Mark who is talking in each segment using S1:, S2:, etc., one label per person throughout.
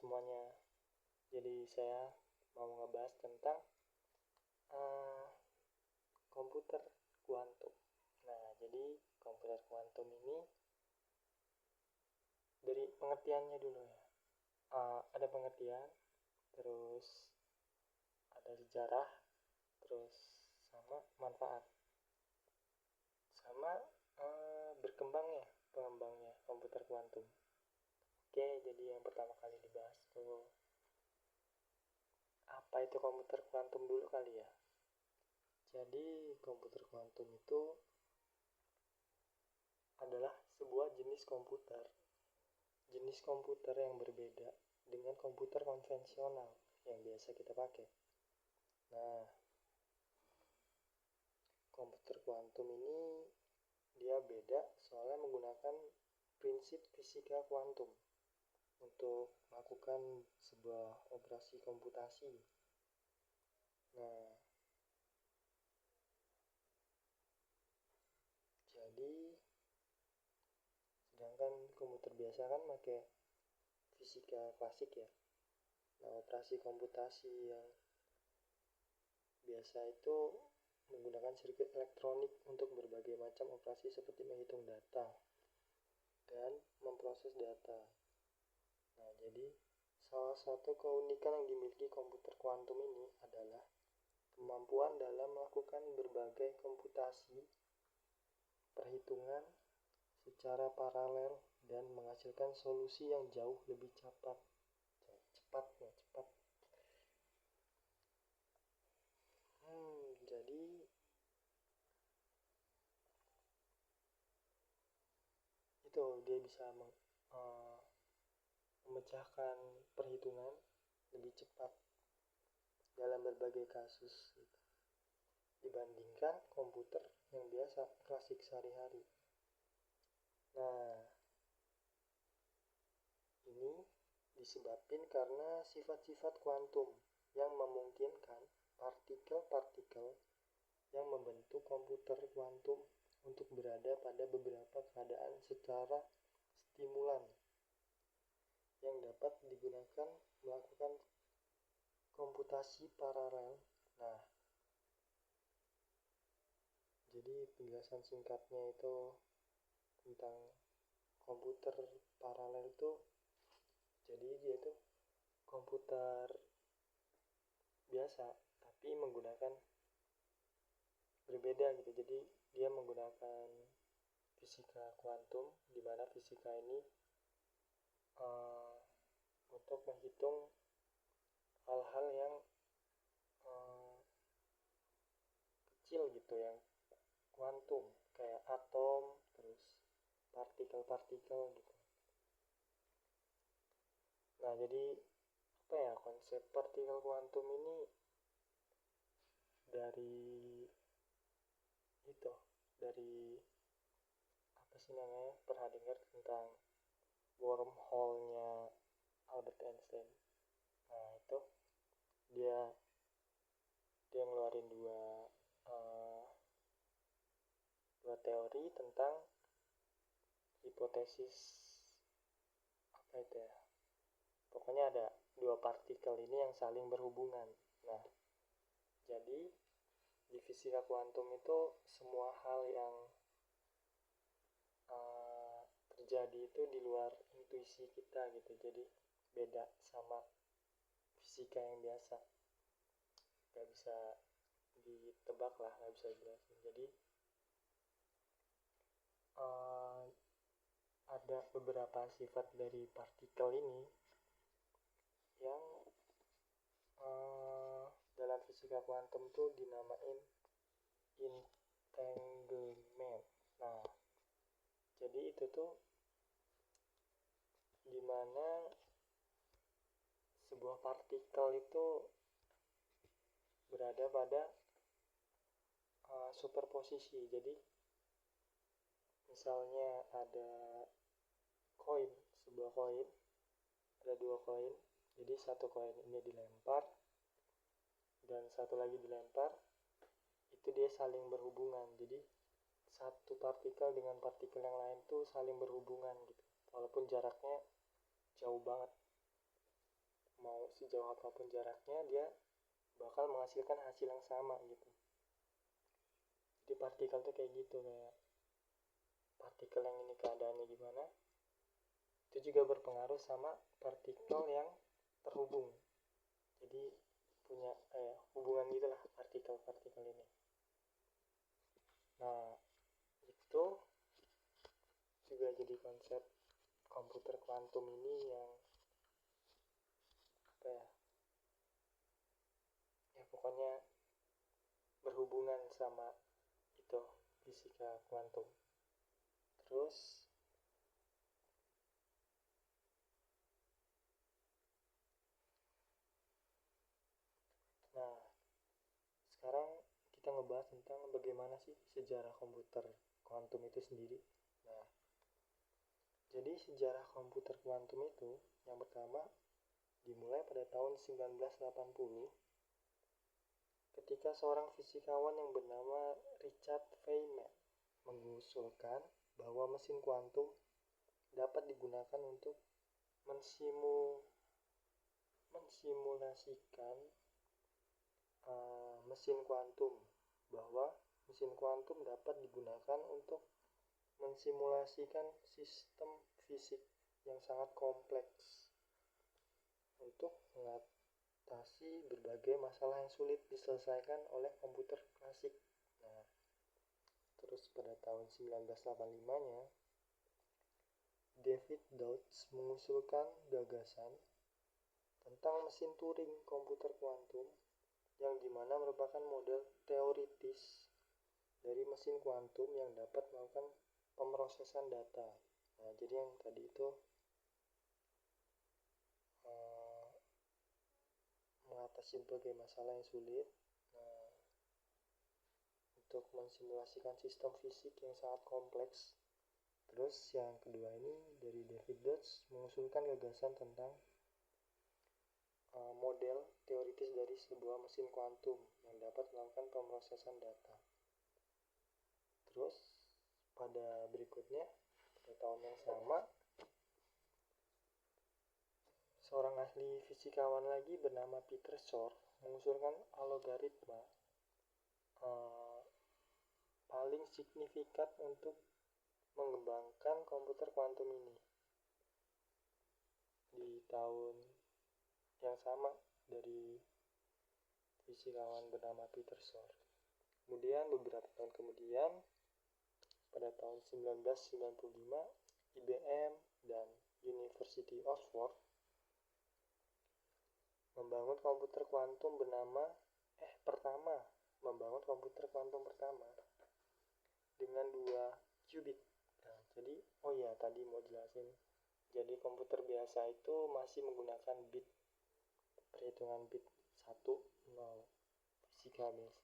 S1: semuanya. Jadi saya mau ngebahas tentang uh, komputer kuantum. Nah, jadi komputer kuantum ini dari pengertiannya dulu ya. Ada pengertian, terus ada sejarah, terus sama manfaat, sama pengembangnya komputer kuantum. Oke, jadi yang pertama kali dibahas tuh apa itu komputer kuantum dulu kali ya. Jadi komputer kuantum itu adalah sebuah jenis komputer yang berbeda dengan komputer konvensional yang biasa kita pakai. Nah, komputer kuantum ini dia beda soalnya menggunakan prinsip fisika kuantum untuk melakukan sebuah operasi komputasi. Nah, jadi sedangkan komputer biasa kan pakai fisika klasik ya. Nah, operasi komputasi yang biasa itu menggunakan sirkuit elektronik untuk berbagai macam operasi seperti menghitung data dan memproses data. Nah, jadi salah satu keunikan yang dimiliki komputer kuantum ini adalah kemampuan dalam melakukan berbagai komputasi perhitungan secara paralel dan menghasilkan solusi yang jauh lebih cepat. Jadi itu dia bisa memecahkan perhitungan lebih cepat dalam berbagai kasus dibandingkan komputer yang biasa klasik sehari-hari. Nah, ini disebabkan karena sifat-sifat kuantum yang memungkinkan partikel-partikel yang membentuk komputer kuantum untuk berada pada beberapa keadaan secara stimulan yang dapat digunakan melakukan komputasi paralel. Nah, jadi penjelasan singkatnya itu tentang komputer paralel itu, jadi dia itu komputer biasa tapi menggunakan berbeda gitu. Jadi dia menggunakan fisika kuantum, di mana fisika ini untuk menghitung hal-hal yang kecil gitu, yang kuantum kayak atom, terus partikel-partikel gitu. Nah, jadi apa ya, konsep partikel kuantum ini dari apa sih namanya, pernah dengar tentang wormhole-nya Albert Einstein. Nah, itu dia ngeluarin dua teori tentang hipotesis apa itu ya. Pokoknya ada dua partikel ini yang saling berhubungan. Nah, jadi di fisika kuantum itu semua hal yang terjadi itu di luar intuisi kita gitu. Jadi beda sama fisika yang biasa, gak bisa ditebak lah, gak bisa dijelasin. Jadi ada beberapa sifat dari partikel ini yang dalam fisika kuantum tuh dinamain entanglement. Nah, jadi itu tuh dimana sebuah partikel itu berada pada superposisi. Jadi misalnya ada sebuah koin, ada dua koin. Jadi satu koin ini dilempar dan satu lagi dilempar, itu dia saling berhubungan. Jadi satu partikel dengan partikel yang lain tuh saling berhubungan gitu, walaupun jaraknya jauh banget. mau sejauh apapun jaraknya dia bakal menghasilkan hasil yang sama gitu. Jadi partikel tuh kayak gitu, kayak partikel yang ini keadaannya gimana itu juga berpengaruh sama partikel yang terhubung. Jadi punya hubungan gitulah partikel-partikel ini. Nah itu juga jadi konsep komputer kuantum ini yang ya pokoknya berhubungan sama itu fisika kuantum. Terus nah sekarang kita ngebahas tentang bagaimana sih sejarah komputer kuantum itu sendiri. Nah jadi sejarah komputer kuantum itu yang pertama dimulai pada tahun 1980 ketika seorang fisikawan yang bernama Richard Feynman mengusulkan bahwa mesin kuantum dapat digunakan untuk mensimulasikan mesin kuantum, bahwa mesin kuantum dapat digunakan untuk mensimulasikan sistem fisik yang sangat kompleks untuk mengatasi berbagai masalah yang sulit diselesaikan oleh komputer klasik. Nah, terus pada tahun 1985-nya David Deutsch mengusulkan gagasan tentang mesin Turing komputer kuantum yang dimana merupakan model teoritis dari mesin kuantum yang dapat melakukan pemrosesan data. Nah, jadi yang tadi itu mengatasi berbagai masalah yang sulit. Nah, untuk mensimulasikan sistem fisik yang sangat kompleks. Terus yang kedua ini dari David Deutsch mengusulkan gagasan tentang model teoritis dari sebuah mesin kuantum yang dapat melakukan pemrosesan data. Terus pada berikutnya pada tahun yang sama seorang ahli fisikawan lagi bernama Peter Shor mengusulkan algoritma paling signifikan untuk mengembangkan komputer kuantum ini di tahun yang sama dari fisikawan bernama Peter Shor. Kemudian beberapa tahun kemudian pada tahun 1995 IBM dan University of Oxford membangun komputer kuantum pertama dengan 2 qubit. Nah, jadi tadi mau jelasin. Jadi komputer biasa itu masih menggunakan bit, perhitungan bit 1, 0, fisika biasa.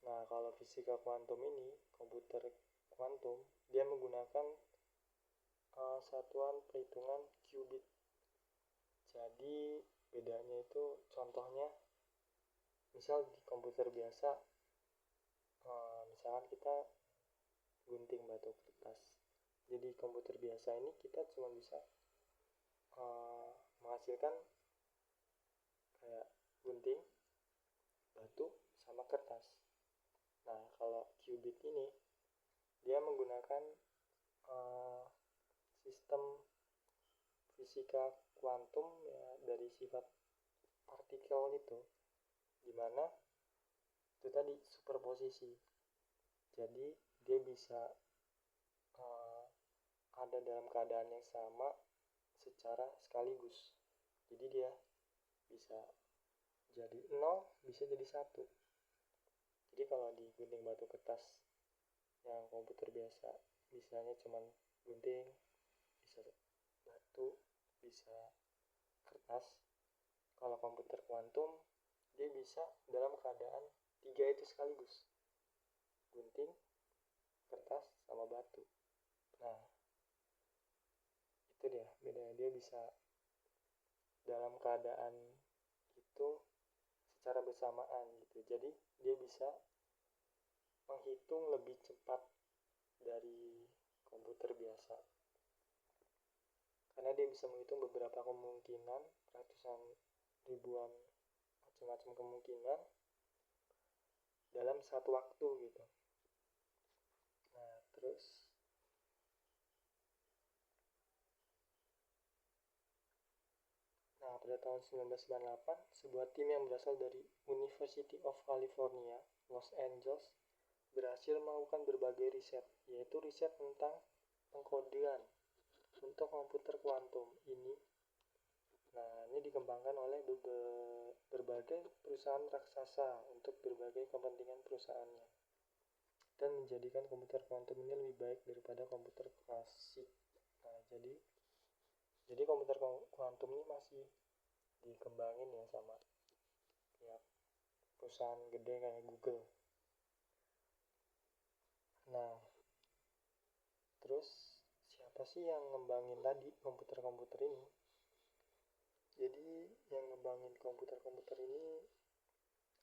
S1: Nah, kalau fisika kuantum ini, komputer kuantum, dia menggunakan satuan perhitungan qubit. Jadi bedanya itu contohnya misal di komputer biasa misalkan kita gunting batu kertas. Jadi komputer biasa ini kita cuma bisa menghasilkan kayak gunting, batu, sama kertas. Nah, kalau qubit ini dia menggunakan sistem fisika kuantum ya dari sifat partikel itu, dimana itu tadi superposisi. Jadi dia bisa ada dalam keadaan yang sama secara sekaligus. Jadi dia bisa jadi 0, bisa jadi 1. Jadi kalau di gunting batu kertas yang komputer biasa bisanya cuma gunting, bisa batu, bisa kertas. Kalau komputer kuantum dia bisa dalam keadaan 3 itu sekaligus, gunting, kertas, sama batu. Nah, itu dia bedanya, dia bisa dalam keadaan itu secara bersamaan gitu. Jadi dia bisa menghitung lebih cepat dari komputer biasa karena dia bisa menghitung beberapa kemungkinan, ratusan ribuan macam-macam kemungkinan dalam satu waktu gitu. Nah, terus pada tahun 1998, sebuah tim yang berasal dari University of California, Los Angeles, berhasil melakukan berbagai riset, yaitu riset tentang pengkodean untuk komputer kuantum ini. Ini dikembangkan oleh berbagai perusahaan raksasa untuk berbagai kepentingan perusahaannya dan menjadikan komputer kuantum ini lebih baik daripada komputer klasik. Jadi komputer kuantum ini masih dikembangin ya sama pihak perusahaan gede kayak Google. Nah, terus siapa sih yang ngembangin tadi komputer-komputer ini? Jadi yang ngembangin komputer-komputer ini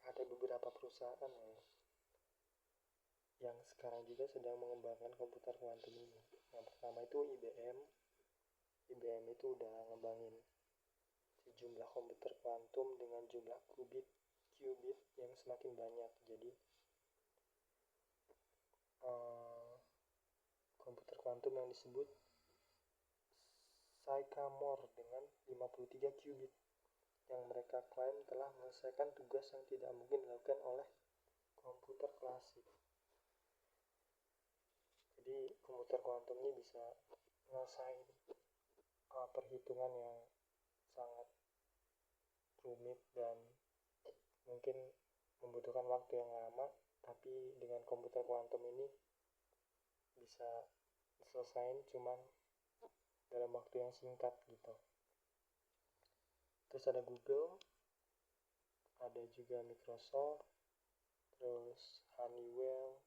S1: ada beberapa perusahaan yang sekarang juga sedang mengembangkan komputer kuantum ini. Yang pertama itu IBM. IBM itu udah ngembangin sejumlah komputer kuantum dengan jumlah qubit yang semakin banyak. Jadi komputer kuantum yang disebut Sycamore dengan 53 qubit yang mereka klaim telah menyelesaikan tugas yang tidak mungkin dilakukan oleh komputer klasik. Jadi komputer kuantum ini bisa menyelesaikan perhitungan yang sangat rumit dan mungkin membutuhkan waktu yang lama, tapi dengan komputer kuantum ini bisa diselesaikan cuman dalam waktu yang singkat gitu. Terus ada Google, ada juga Microsoft, terus Honeywell,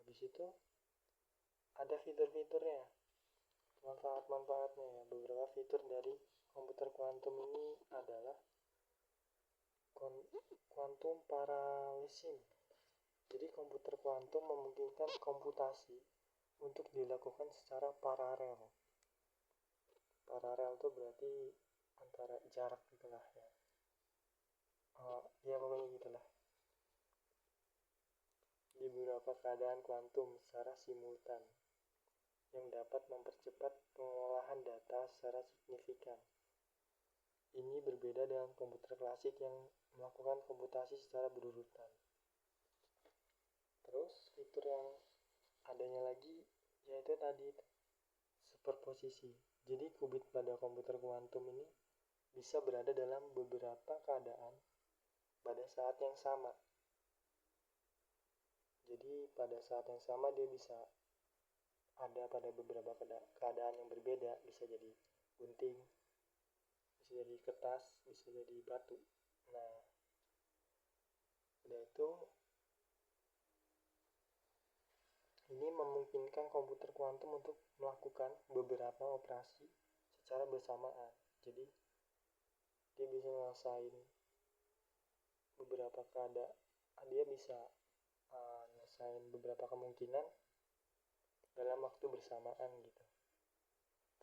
S1: habis itu ada fitur-fiturnya, manfaat-manfaatnya ya. Beberapa fitur dari komputer kuantum ini adalah quantum parallelism. Jadi komputer kuantum memungkinkan komputasi untuk dilakukan secara paralel. Paralel itu berarti antara jarak gitulah ya. Ya pokoknya gitulah. Di beberapa keadaan kuantum secara simultan yang dapat mempercepat pengolahan data secara signifikan. Ini berbeda dengan komputer klasik yang melakukan komputasi secara berurutan. Terus fitur yang adanya lagi yaitu tadi superposisi. Jadi qubit pada komputer kuantum ini bisa berada dalam beberapa keadaan pada saat yang sama. Jadi pada saat yang sama dia bisa ada pada beberapa keadaan yang berbeda, bisa jadi gunting, bisa jadi kertas, bisa jadi batu. Nah, udah itu ini memungkinkan komputer kuantum untuk melakukan beberapa operasi secara bersamaan. Jadi dia bisa ngerasain beberapa keadaan, dia bisa ngerasain beberapa kemungkinan dalam waktu bersamaan gitu.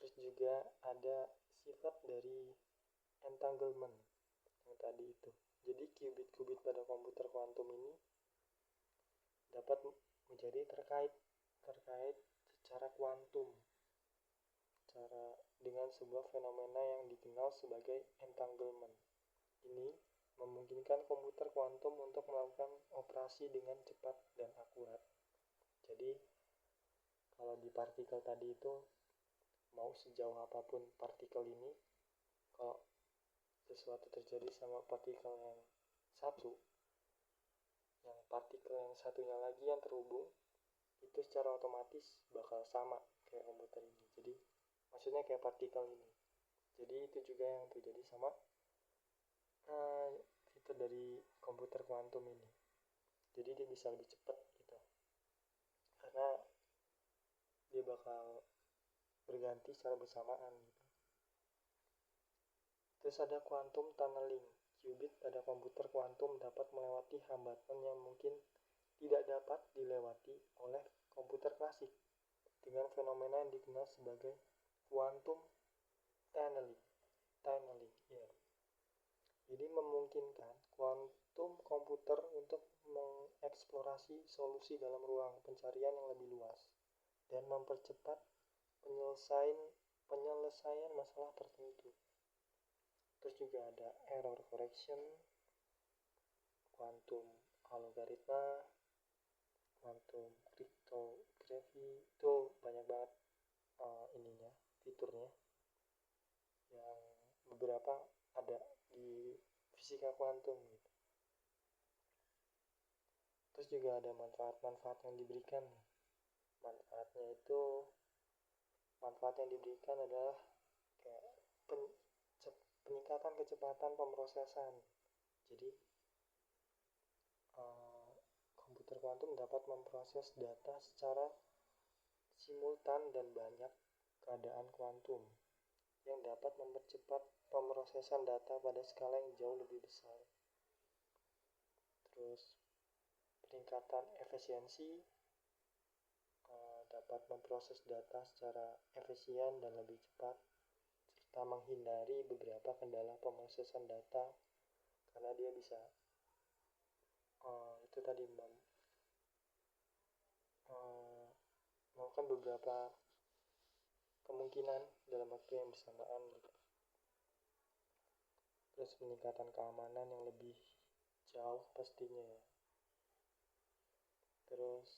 S1: Terus juga ada sifat dari entanglement yang tadi itu. Jadi qubit-qubit pada komputer kuantum ini dapat menjadi terkait secara kuantum dengan sebuah fenomena yang dikenal sebagai entanglement. Ini memungkinkan komputer kuantum untuk melakukan operasi dengan cepat dan akurat. Jadi kalau di partikel tadi itu mau sejauh apapun partikel ini, kalau sesuatu terjadi sama partikel yang satu, yang partikel yang satunya lagi yang terhubung, itu secara otomatis bakal sama kayak komputer ini. Jadi maksudnya kayak partikel ini. Jadi itu juga yang terjadi sama fitur dari komputer kuantum ini. Jadi dia bisa lebih cepat gitu, karena dia bakal berganti secara bersamaan gitu. Terus ada quantum tunneling. qubit pada komputer kuantum dapat melewati hambatan yang mungkin tidak dapat dilewati oleh komputer klasik dengan fenomena yang dikenal sebagai quantum tunneling. Ya. Jadi memungkinkan kuantum komputer untuk mengeksplorasi solusi dalam ruang pencarian yang lebih luas dan mempercepat penyelesaian masalah tertentu. Terus juga ada error correction, quantum algoritma, quantum cryptography, itu banyak banget fiturnya yang beberapa ada di fisika kuantum gitu. Terus juga ada manfaat-manfaat yang diberikan. Manfaat yang diberikan adalah kayak peningkatan kecepatan pemrosesan. Jadi komputer kuantum dapat memproses data secara simultan dan banyak keadaan kuantum yang dapat mempercepat pemrosesan data pada skala yang jauh lebih besar. Terus peningkatan efisiensi, dapat memproses data secara efisien dan lebih cepat, serta menghindari beberapa kendala pemrosesan data karena dia bisa melakukan beberapa kemungkinan dalam waktu yang bersamaan gitu. Terus peningkatan keamanan yang lebih jauh pastinya ya. Terus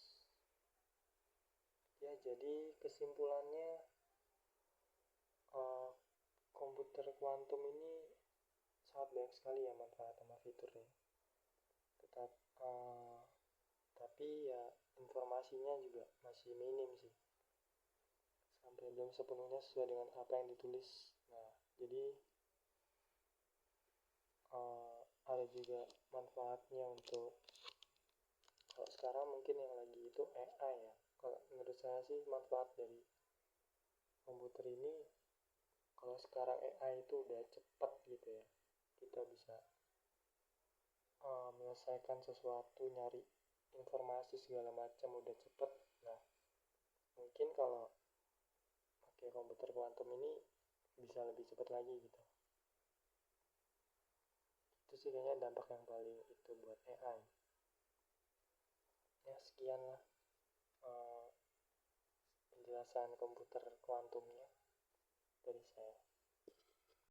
S1: ya, jadi kesimpulannya komputer kuantum ini sangat banyak sekali ya manfaat sama fiturnya. Tapi ya informasinya juga masih minim sih, sampai belum sepenuhnya sesuai dengan apa yang ditulis. Nah, jadi ada juga manfaatnya untuk, kalau sekarang mungkin yang lagi itu AI ya. Kalau menurut saya sih manfaat dari komputer ini, kalau sekarang AI itu udah cepat gitu ya, kita bisa menyelesaikan sesuatu, nyari informasi segala macam udah cepet. Nah, mungkin kalau pakai komputer kuantum ini bisa lebih cepat lagi gitu. Itu sih kayaknya dampak yang paling itu buat AI. Ya, sekian lah penjelasan komputer kuantumnya dari saya.